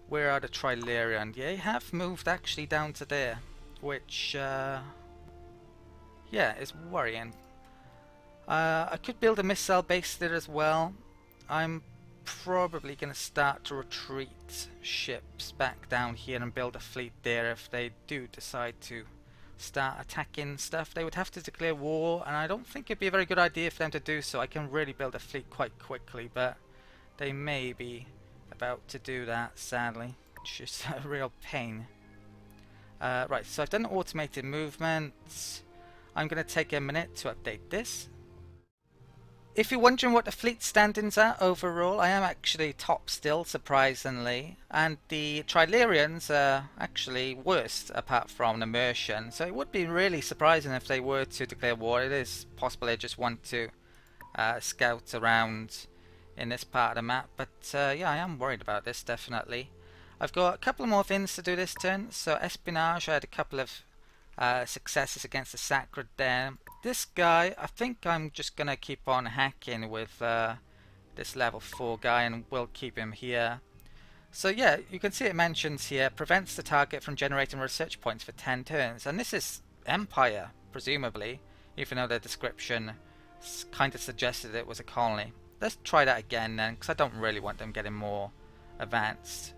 Where are the Trilarian? They have moved actually down to there, which yeah, is worrying. I could build a missile base there as well. I'm probably going to start to retreat ships back down here and build a fleet there if they do decide to start attacking stuff. They would have to declare war, and I don't think it'd be a very good idea for them to do so. I can really build a fleet quite quickly, but they may be about to do that, sadly, which is a real pain. Right, so I've done automated movements. I'm going to take a minute to update this. If you're wondering what the fleet standings are overall, I am actually top still, surprisingly, and the Trilarians are actually worst apart from immersion, so it would be really surprising if they were to declare war. It is possible they just want to scout around in this part of the map, but yeah, I am worried about this, definitely. I've got a couple more things to do this turn. So Espionage, I had a couple of successes against the Sacred there. This guy, I think I'm just going to keep on hacking with this level 4 guy, and we'll keep him here. So yeah, you can see it mentions here, prevents the target from generating research points for 10 turns. And this is Empire, presumably, even though the description kind of suggested it was a colony. Let's try that again then, because I don't really want them getting more advanced.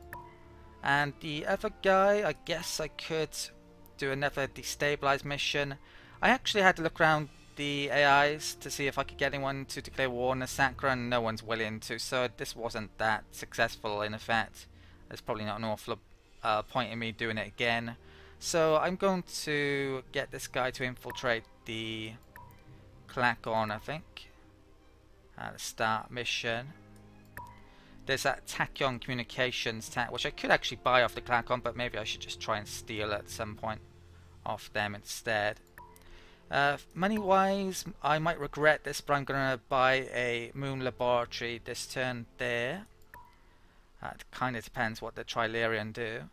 And the other guy, I guess I could do another destabilize mission. I actually had to look around the AIs to see if I could get anyone to declare war on the Sacra, and no one's willing to, so this wasn't that successful in effect. There's probably not an awful point in me doing it again. So I'm going to get this guy to infiltrate the Clacon, I think. Start mission. There's that Tachyon Communications tech, which I could actually buy off the Clacon, but maybe I should just try and steal at some point off them instead. Money-wise, I might regret this, but I'm going to buy a Moon Laboratory this turn there. It kind of depends what the Trilarian do.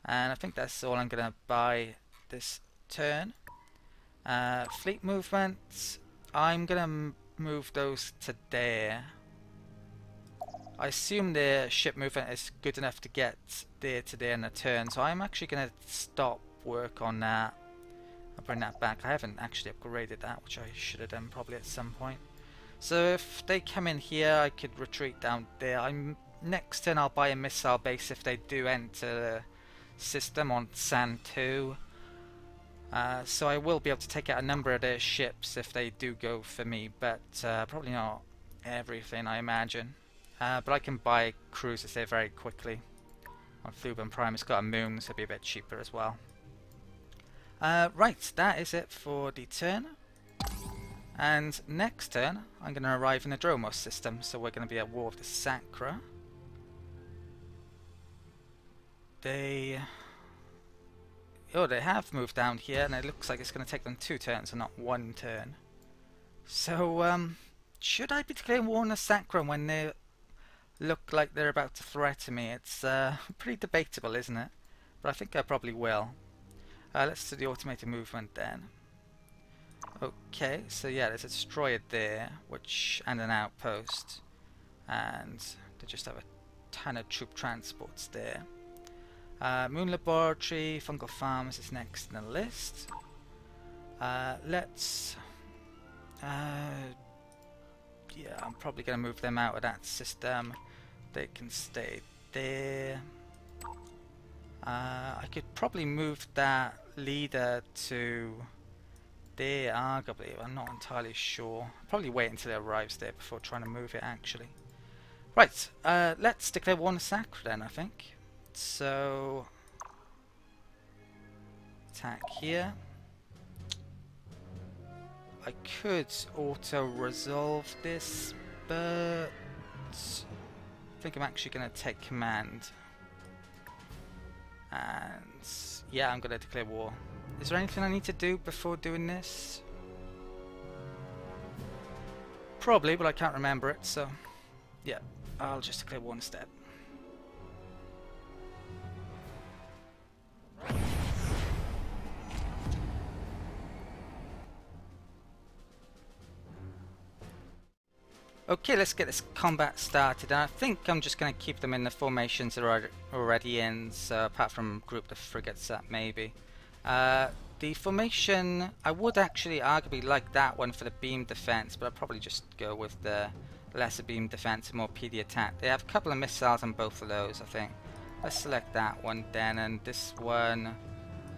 And I think that's all I'm going to buy this turn. Fleet movements, I'm going to move those to there. I assume the ship movement is good enough to get there to there in a turn, so I'm actually going to stop work on that. I'll bring that back. I haven't actually upgraded that, which I should have done probably at some point. So if they come in here, I could retreat down there. Next turn I'll buy a missile base if they do enter the system on Sand 2. So I will be able to take out a number of their ships if they do go for me, but probably not everything, I imagine. But I can buy cruisers there very quickly. On Thuban Prime, it's got a moon, so it'll be a bit cheaper as well. Right, that is it for the turn. And next turn, I'm going to arrive in the Dromos system, so we're going to be at war with the Sacra. They have moved down here, and it looks like it's going to take them 2 turns and not 1 turn. So, should I be declaring war on the Sacra when they look like they're about to threaten me? It's pretty debatable, isn't it? But I think I probably will. Let's do the automated movement then. Okay, so yeah, there's a destroyer there, and an outpost, and they just have a ton of troop transports there. Moon Laboratory, Fungal Farms is next in the list. Let's yeah, I'm probably going to move them out of that system. They can stay there. I could probably move that leader to there, arguably. I'm not entirely sure. Probably wait until it arrives there before trying to move it, actually. Right, let's declare war on the Sacra then, I think. So, attack here. I could auto-resolve this, but I think I'm actually going to take command. And yeah, I'm going to declare war. Is there anything I need to do before doing this? Probably, but I can't remember it, so yeah, I'll just declare war instead. Okay, let's get this combat started. And I think I'm just going to keep them in the formations they're already in, so apart from group the frigates up maybe. The formation, I would actually arguably like that one for the beam defense, but I'll probably just go with the lesser beam defense and more PD attack. They have a couple of missiles on both of those, I think. Let's select that one then, and this one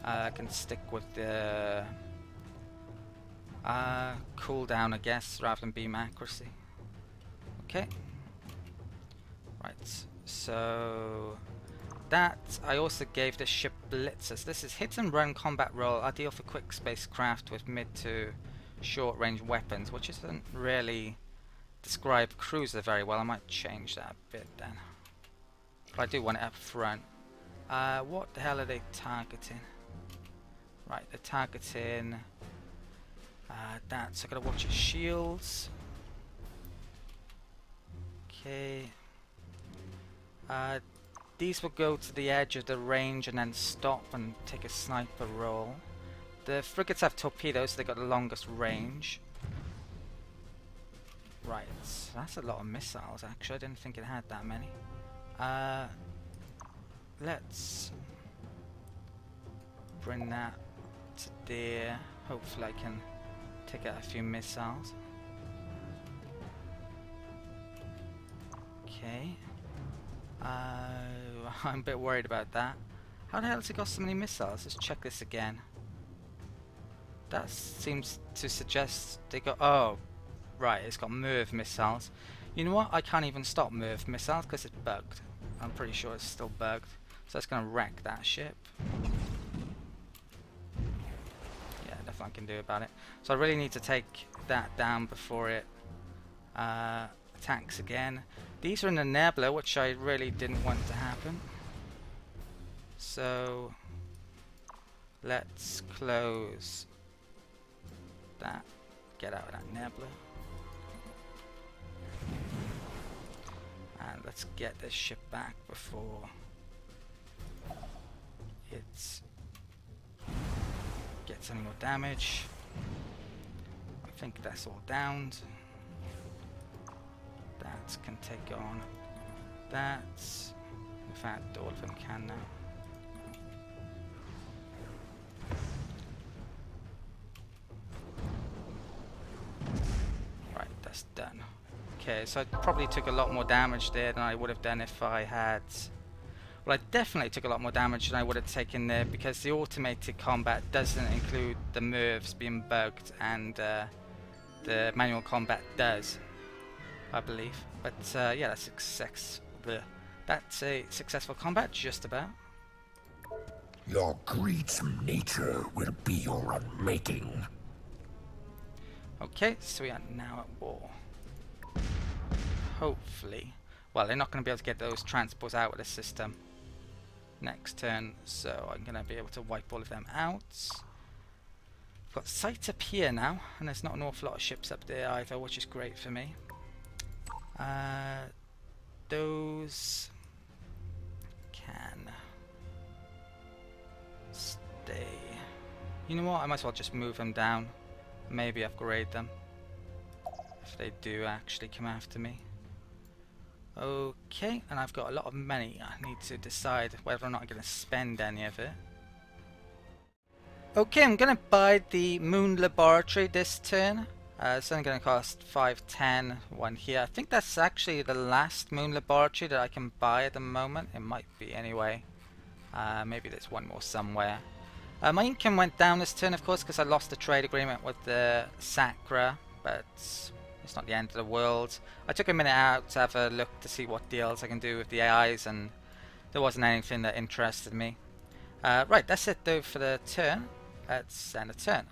I can stick with the cooldown, I guess, rather than beam accuracy. Okay. Right, so that I also gave this ship blitzers. This is hit and run combat role, ideal for quick spacecraft with mid to short range weapons, which doesn't really describe cruiser very well. I might change that a bit then. But I do want it up front. What the hell are they targeting? Right, they're targeting that, so I gotta watch its shields. Okay. These will go to the edge of the range and then stop and take a sniper roll. The frigates have torpedoes, so they've got the longest range. Right, that's a lot of missiles actually. I didn't think it had that many. Let's bring that to there. Hopefully I can take out a few missiles. Okay. I'm a bit worried about that. How the hell has it got so many missiles? Let's check this again. That seems to suggest they got... Oh, right, it's got MIRV missiles. You know what? I can't even stop MIRV missiles because it's bugged. I'm pretty sure it's still bugged. So it's going to wreck that ship. Yeah, nothing I can do about it. So I really need to take that down before it attacks again. These are in the nebula, which I really didn't want to happen. So let's close that. Get out of that nebula. And let's get this ship back before it gets any more damage. I think that's all downed. That can take on that. In fact, all of them can now. Right, that's done. Okay, so I probably took a lot more damage there than I would have done if I had... Well, I definitely took a lot more damage than I would have taken there because the automated combat doesn't include the MIRVs being bugged, and the manual combat does, I believe. But yeah, that's a successful combat, just about. Your greedy nature will be your unmaking. Okay, so we are now at war. Hopefully. Well, they're not going to be able to get those transports out of the system next turn, so I'm going to be able to wipe all of them out. I've got sights up here now, and there's not an awful lot of ships up there either, which is great for me. Those can stay. You know what? I might as well just move them down. Maybe upgrade them if they do actually come after me. Okay, and I've got a lot of money. I need to decide whether or not I'm going to spend any of it. Okay, I'm going to buy the Moon Laboratory this turn. It's only going to cost 510, one here. I think that's actually the last Moon Laboratory that I can buy at the moment. It might be anyway. Maybe there's one more somewhere. My income went down this turn, of course, because I lost the trade agreement with the Sacra, but it's not the end of the world. I took a minute out to have a look to see what deals I can do with the AIs, and there wasn't anything that interested me. Right, that's it though for the turn. Let's end a turn.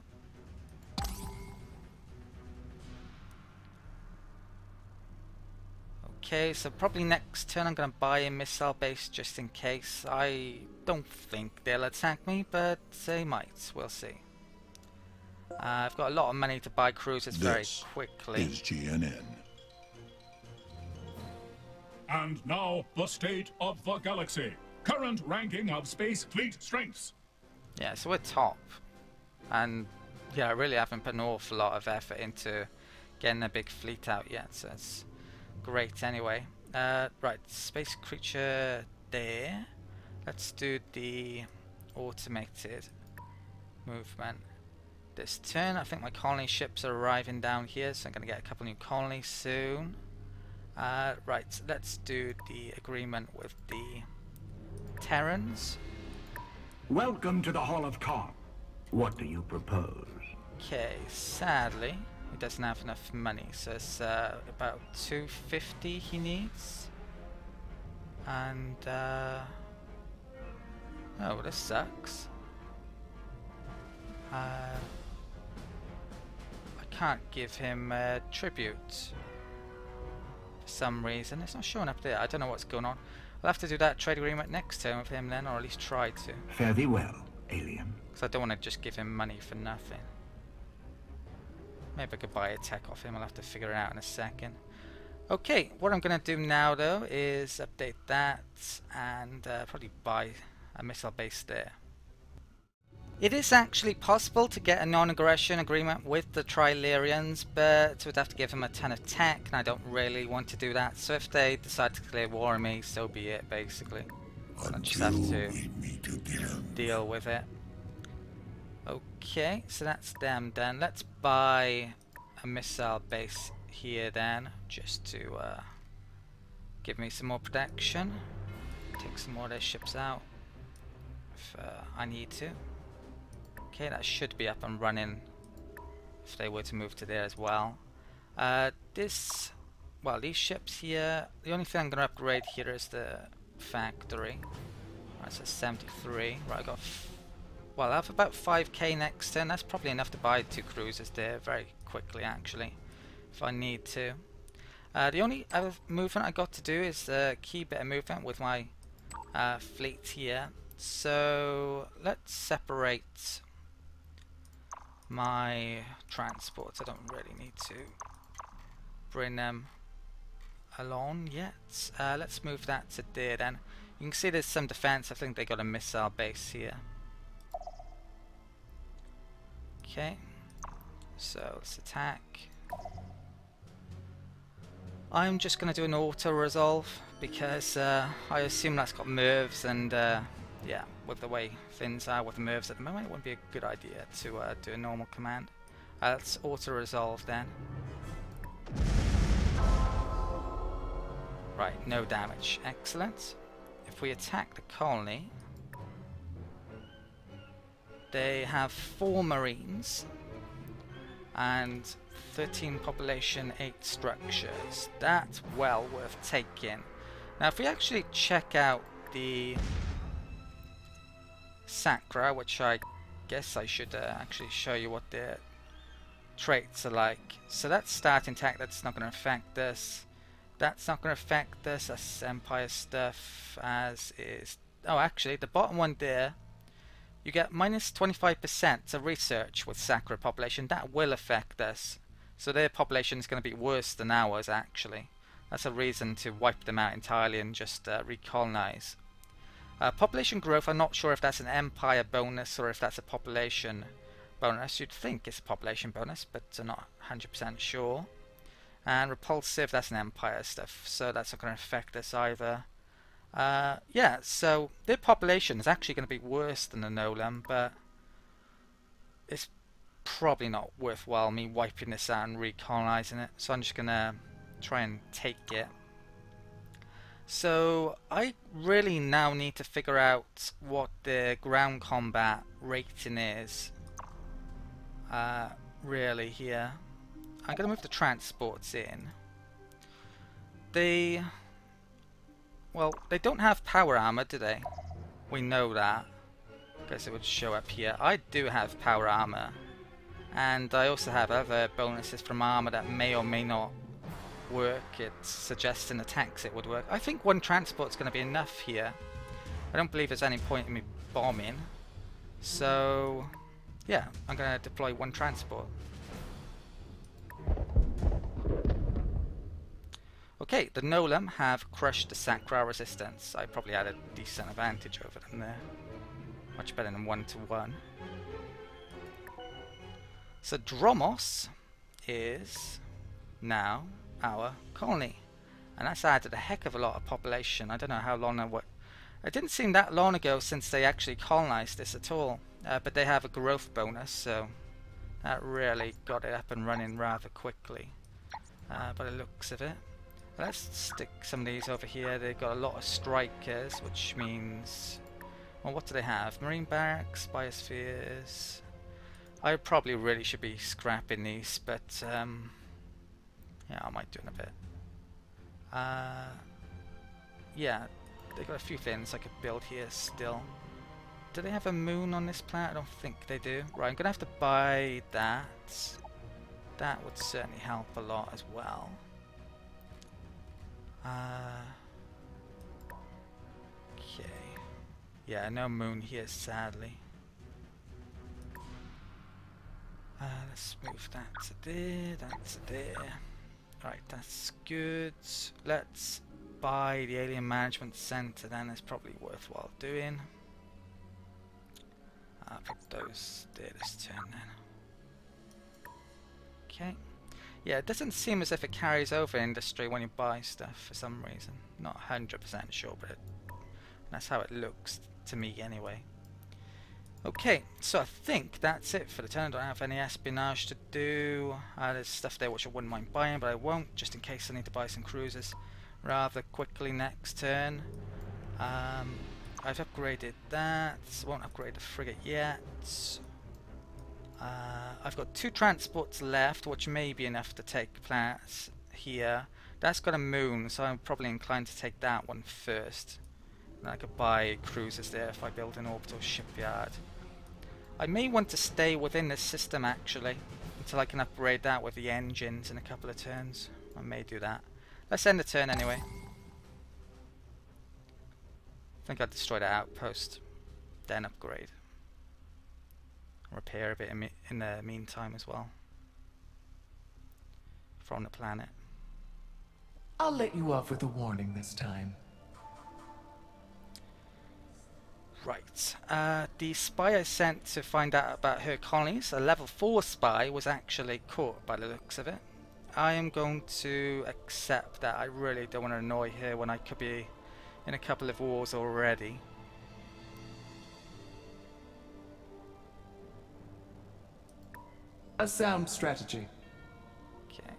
Okay, so probably next turn I'm going to buy a missile base just in case. I don't think they'll attack me, but they might. We'll see. I've got a lot of money to buy cruisers very quickly. This is GNN. And now, the state of the galaxy. Current ranking of space fleet strengths. Yeah, so we're top. And yeah, I really haven't put an awful lot of effort into getting a big fleet out yet, so it's great anyway. Right, space creature there. Let's do the automated movement this turn. I think my colony ships are arriving down here, so I'm going to get a couple new colonies soon. Right, let's do the agreement with the Terrans. Welcome to the Hall of Khan. What do you propose? Okay, sadly, he doesn't have enough money, so it's about 250 he needs. And, oh, this sucks. I can't give him tribute for some reason. It's not showing up there. I don't know what's going on. I'll have to do that trade agreement next turn with him then, or at least try to. Fare thee well, alien. Because I don't want to just give him money for nothing. Maybe I could buy a tech off him. I'll have to figure it out in a second. Okay, what I'm going to do now though is update that and probably buy a missile base there. It is actually possible to get a non-aggression agreement with the Trilarians, but we'd have to give them a ton of tech, and I don't really want to do that. So if they decide to declare war on me, so be it, basically. So I just have to deal with it. Okay, so that's them done. Let's buy a missile base here then, just to give me some more protection. Take some more of their ships out if I need to. Okay, that should be up and running if they were to move to there as well. These ships here, the only thing I'm going to upgrade here is the factory. That's a 73. Right, I got, I have about 5k next turn. That's probably enough to buy 2 cruisers there very quickly, actually, if I need to. The only other movement I got to do is a key bit of movement with my fleet here. So let's separate my transports. I don't really need to bring them along yet. Let's move that to there then. You can see there's some defense. I think they got a missile base here. Okay, so let's attack. I'm just going to do an auto resolve because I assume that's got MIRVs, and yeah, with the way things are with the MIRVs at the moment, it wouldn't be a good idea to do a normal command. Let's auto resolve then. Right, no damage. Excellent. If we attack the colony, they have 4 marines and 13 population, 8 structures. That's well worth taking. Now if we actually check out the Sacra, which I guess I should actually show you what their traits are like. So that's starting tech, that's not going to affect us. That's not going to affect us. That's Empire stuff, as is. Oh, actually, the bottom one there, you get minus 25% to research with Sacra population. That will affect us. So their population is going to be worse than ours, actually. That's a reason to wipe them out entirely and just recolonize. Population growth, I'm not sure if that's an Empire bonus or if that's a population bonus. You'd think it's a population bonus, but I'm not 100% sure. And repulsive, that's an Empire stuff, so that's not going to affect us either. Yeah, so their population is actually going to be worse than the Gnolam, but it's probably not worthwhile me wiping this out and recolonizing it, so I'm just going to try and take it. So I really now need to figure out what the ground combat rating is, really here. I'm going to move the transports in. Well, they don't have power armor, do they? We know that. I guess it would show up here. I do have power armor. And I also have other bonuses from armor that may or may not work. It suggests in attacks it would work. I think 1 transport's going to be enough here. I don't believe there's any point in me bombing. So, yeah, I'm going to deploy 1 transport. Okay, the Gnolam have crushed the Sacra resistance. I probably had a decent advantage over them there. Much better than 1-to-1. So Dromos is now our colony. And that's added a heck of a lot of population. I don't know how long it didn't seem that long ago since they actually colonized this at all. But they have a growth bonus, so that really got it up and running rather quickly. By the looks of it. Let's stick some of these over here. They've got a lot of strikers, which means... Well, what do they have? Marine barracks, biospheres... I probably really should be scrapping these, but yeah, I might do in a bit. Yeah, they've got a few things I could build here still. Do they have a moon on this planet? I don't think they do. Right, I'm going to have to buy that. That would certainly help a lot as well. Okay. Yeah, no moon here, sadly. Let's move that to there, that to there. Right, that's good. Let's buy the Alien Management Center then, it's probably worthwhile doing. I'll put those there this turn then. Okay. Yeah, it doesn't seem as if it carries over industry when you buy stuff for some reason. Not 100% sure, but that's how it looks to me anyway. Okay, so I think that's it for the turn. I don't have any espionage to do. There's stuff there which I wouldn't mind buying, but I won't, just in case I need to buy some cruisers rather quickly next turn. I've upgraded that. Won't upgrade the frigate yet. I've got 2 transports left, which may be enough to take planets here. That's got a moon, so I'm probably inclined to take that one first. Then I could buy cruisers there if I build an orbital shipyard. I may want to stay within this system actually, until I can upgrade that with the engines in a couple of turns. I may do that. Let's end the turn anyway. I think I'll destroy that outpost, then upgrade. Repair a bit in the meantime as well. From the planet. I'll let you off with a warning this time. Right, the spy I sent to find out about her colonies, a level 4 spy, was actually caught by the looks of it. I am going to accept that. I really don't want to annoy her when I could be in a couple of wars already. A sound strategy. Okay.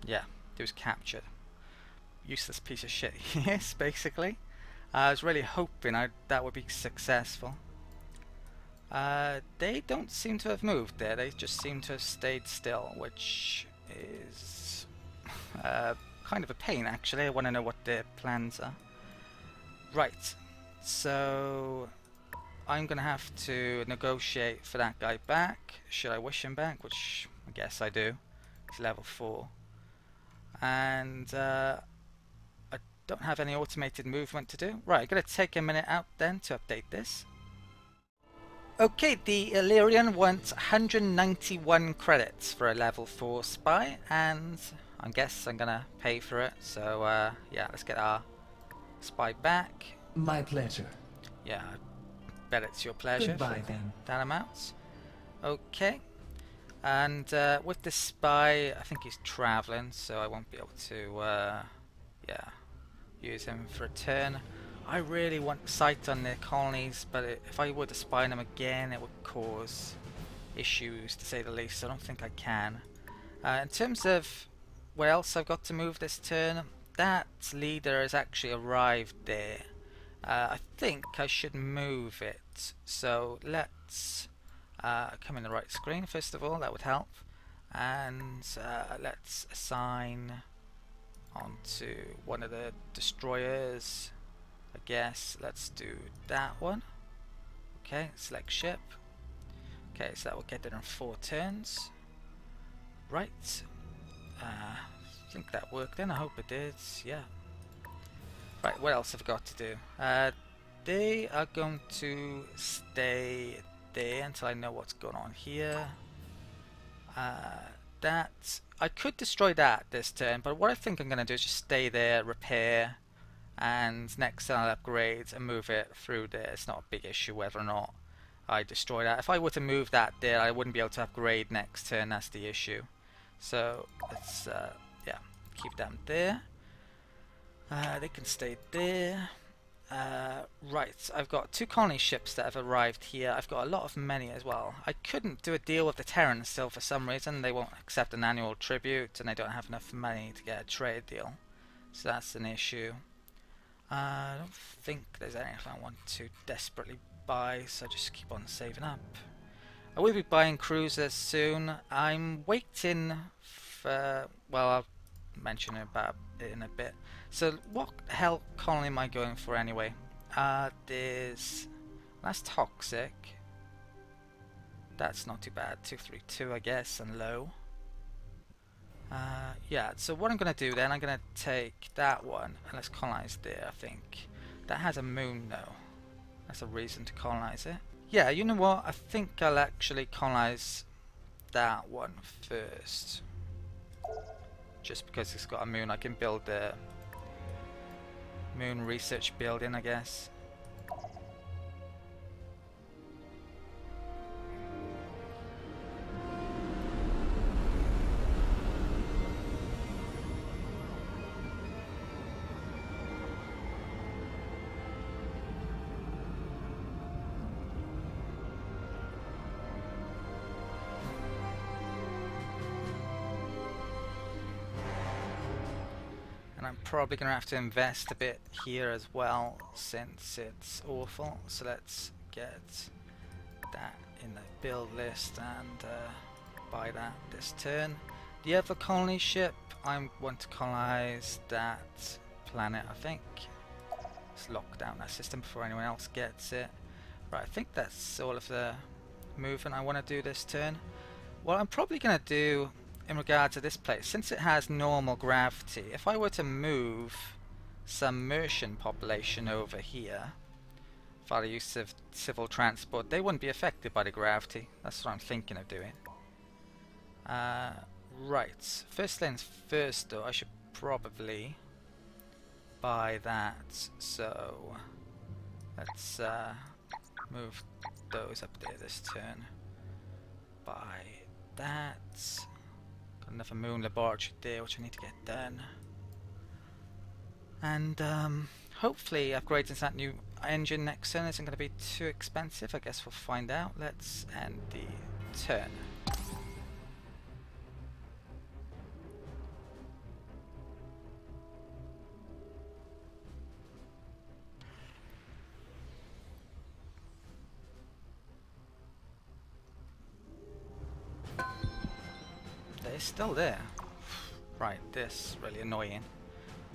Yeah, he was captured. Useless piece of shit, yes, basically. I was really hoping that would be successful. They don't seem to have moved there, they just seem to have stayed still, which is kind of a pain actually. I want to know what their plans are. Right, so I'm going to have to negotiate for that guy back. Should I wish him back? Which I guess I do. He's level 4. And I don't have any automated movement to do. Right, I'm going to take a minute out then to update this. Okay, the Illyrian wants 191 credits for a level 4 spy, and I guess I'm going to pay for it. So yeah, let's get our spy back. My pleasure. Yeah, I bet it's your pleasure. Goodbye then. That amounts. Okay. And with this spy, I think he's traveling, so I won't be able to yeah, use him for a turn. I really want sight on their colonies, but if I were to spy them again, it would cause issues, to say the least. So I don't think I can. In terms of where else I've got to move this turn, that leader has actually arrived there. I think I should move it. So let's come in the right screen first of all, that would help. And let's assign onto one of the destroyers. I guess let's do that one. Okay, select ship. Okay, so that will get there in 4 turns. Right. I think that worked then. I hope it did. Yeah. Right, what else have I got to do? They are going to stay there until I know what's going on here. That I could destroy that this turn, but what I think I'm going to do is just stay there, repair, and next turn I'll upgrade and move it through there. It's not a big issue whether or not I destroy that. If I were to move that there, I wouldn't be able to upgrade next turn. That's the issue. So let's yeah, keep them there. They can stay there. Right, I've got 2 colony ships that have arrived here. I've got a lot of money as well. I couldn't do a deal with the Terrans still for some reason. They won't accept an annual tribute, and I don't have enough money to get a trade deal. So that's an issue. I don't think there's anything I want to desperately buy, so I just keep on saving up. I will be buying cruisers soon. I'm waiting for... well, I'll mention about it in a bit. So what hell colony am I going for anyway? There's... that's toxic. That's not too bad. 232 I guess, and low. Yeah, so what I'm going to do then, I'm going to take that one and let's colonize there, I think. That has a moon though. That's a reason to colonize it. Yeah, you know what? I think I'll actually colonize that one first. Just because it's got a moon, I can build the moon research building, I guess. I'm probably going to have to invest a bit here as well since it's awful. So let's get that in the build list and buy that this turn. The other colony ship, I want to colonize that planet, I think. Let's lock down that system before anyone else gets it. Right, I think that's all of the movement I want to do this turn. What I'm probably going to do in regard to this place, since it has normal gravity, if I were to move some Mercian population over here for the use of civil transport, they wouldn't be affected by the gravity. That's what I'm thinking of doing. Right, first things first though, I should probably buy that, so let's move those up there this turn. Buy that. Got another moon laboratory there which I need to get done. And hopefully upgrading that new engine next turn isn't going to be too expensive. I guess we'll find out. Let's end the turn. They're still there. Right, this is really annoying.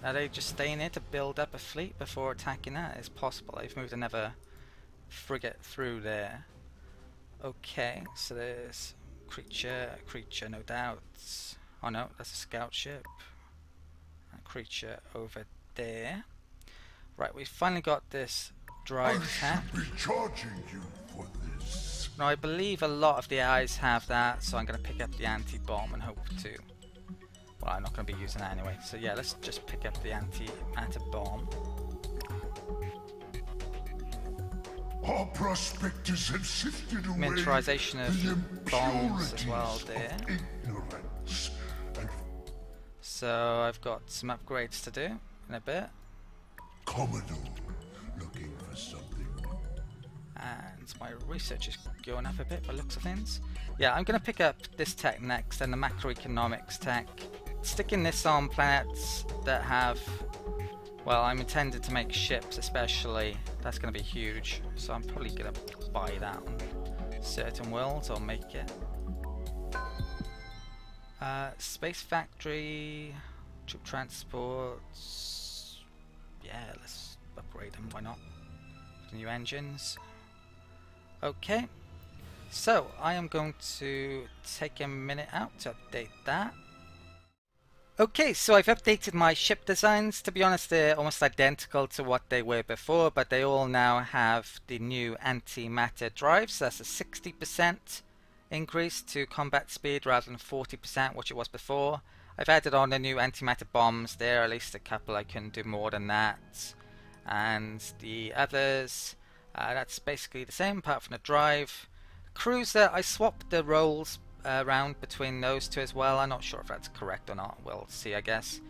Are they just staying here to build up a fleet before attacking that? It's possible. They've moved another frigate through there. Okay, so there's creature, no doubt. Oh no, that's a scout ship. A creature over there. Right, we've finally got this drive attack. I should be charging you for this. Now I believe a lot of the eyes have that, so I'm going to pick up the anti-bomb and hope to... well, I'm not going to be using that anyway. So yeah, let's just pick up the anti-matter bomb. Our prospectors have sifted away Miniaturization of bombs as well there. Ignorance and So I've got some upgrades to do in a bit. Commodore looking for something. And my research is going up a bit by the looks of things. Yeah, I'm going to pick up this tech next and the macroeconomics tech. Sticking this on planets that have... well, I'm intended to make ships especially. That's going to be huge. So I'm probably going to buy that on certain worlds or make it. Space factory, troop transports. Yeah, let's upgrade them, why not? New engines. Okay, so I am going to take a minute out to update that. Okay, so I've updated my ship designs. To be honest, they're almost identical to what they were before, but they all now have the new antimatter drives. That's a 60% increase to combat speed rather than 40%, which it was before. I've added on the new antimatter bombs there, at least a couple. I can do more than that. And the others, That's basically the same apart from the drive. Cruiser, I swapped the roles around between those two as well. I'm not sure if that's correct or not. We'll see, I guess.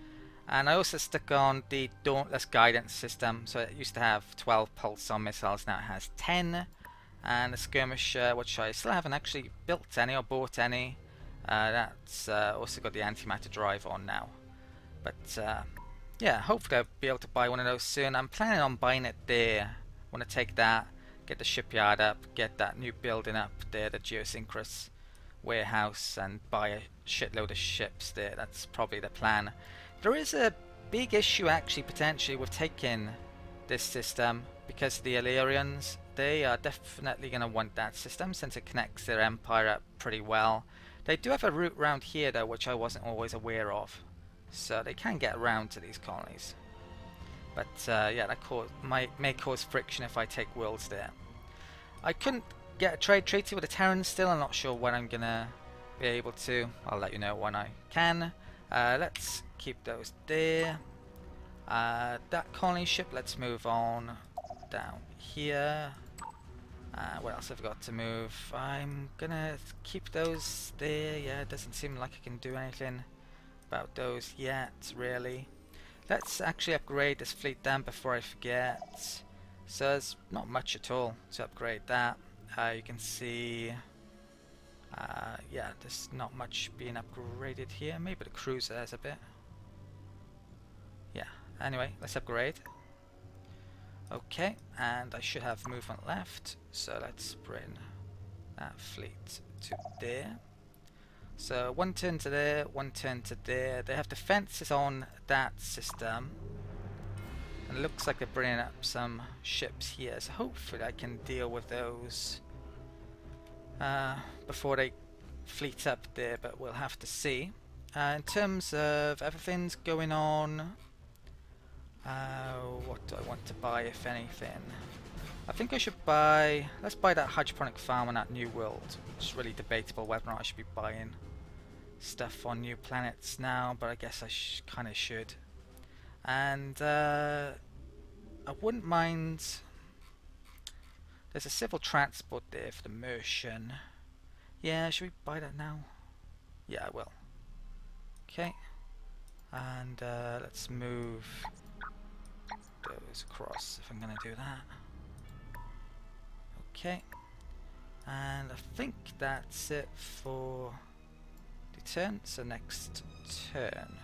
And I also stuck on the Dauntless guidance system. So it used to have 12 pulsar missiles, now it has 10. And the skirmisher, which I still haven't actually built any or bought any. That's also got the antimatter drive on now. But yeah, hopefully I'll be able to buy one of those soon. I'm planning on buying it there. I want to take that, get the shipyard up, get that new building up there, the geosynchronous warehouse, and buy a shitload of ships there. That's probably the plan. There is a big issue actually potentially with taking this system because the Illyrians, they are definitely going to want that system since it connects their empire up pretty well. They do have a route round here though, which I wasn't always aware of, so they can get around to these colonies. But yeah, that may cause friction if I take worlds there. I couldn't get a trade treaty with the Antarans still. I'm not sure when I'm gonna be able to. I'll let you know when I can. Let's keep those there. That colony ship, let's move on down here. What else have I got to move? I'm gonna keep those there. Yeah, it doesn't seem like I can do anything about those yet, really. Let's actually upgrade this fleet then before I forget. So there's not much at all to upgrade that. You can see, yeah, there's not much being upgraded here. Maybe the cruiser has a bit. Yeah, anyway, let's upgrade. Okay, and I should have movement left, so let's bring that fleet to there. So one turn to there, one turn to there. They have defences on that system. And it looks like they're bringing up some ships here, so hopefully I can deal with those before they fleet up there, but we'll have to see. In terms of everything's going on, what do I want to buy, if anything? I think I should buy, let's buy that hydroponic farm on that new world. It's really debatable whether or not I should be buying stuff on new planets now, but I guess I kind of should. And I wouldn't mind, there's a civil transport there for the Mercian. Yeah, should we buy that now? Yeah, I will. Okay, and let's move those across if I'm going to do that. Okay, and I think that's it for the turn. So next turn